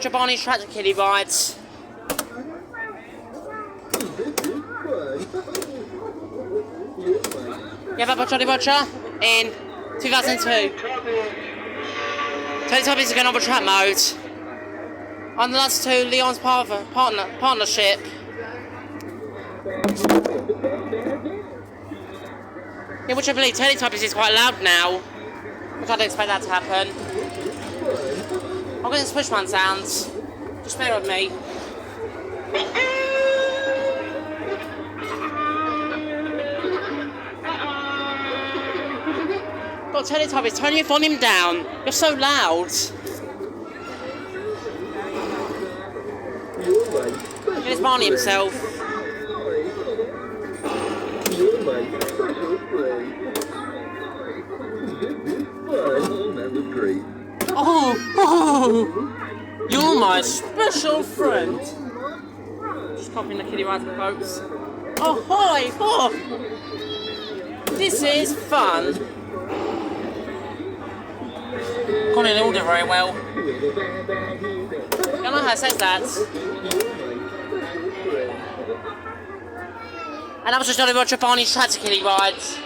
Barney's tractor kiddie rides. Yeah, that by Jolly Roger in 2002. Teletubbies are going on the track mode. On the last two, Leon's partnership. Yeah, which I believe Teletubbies is quite loud now. I can't expect that to happen. I'm getting Splishman sounds. Just bear with me. God, Teletubbies, turn your volume down. You're so loud. Here's Barney himself. Oh, you're my special friend. Just copying the kiddie rides, folks. Oh, hi, oh. This is fun. Can't really order very well. I don't know how it says that. And that was just Jolly Roger Barney's tractor kiddie rides.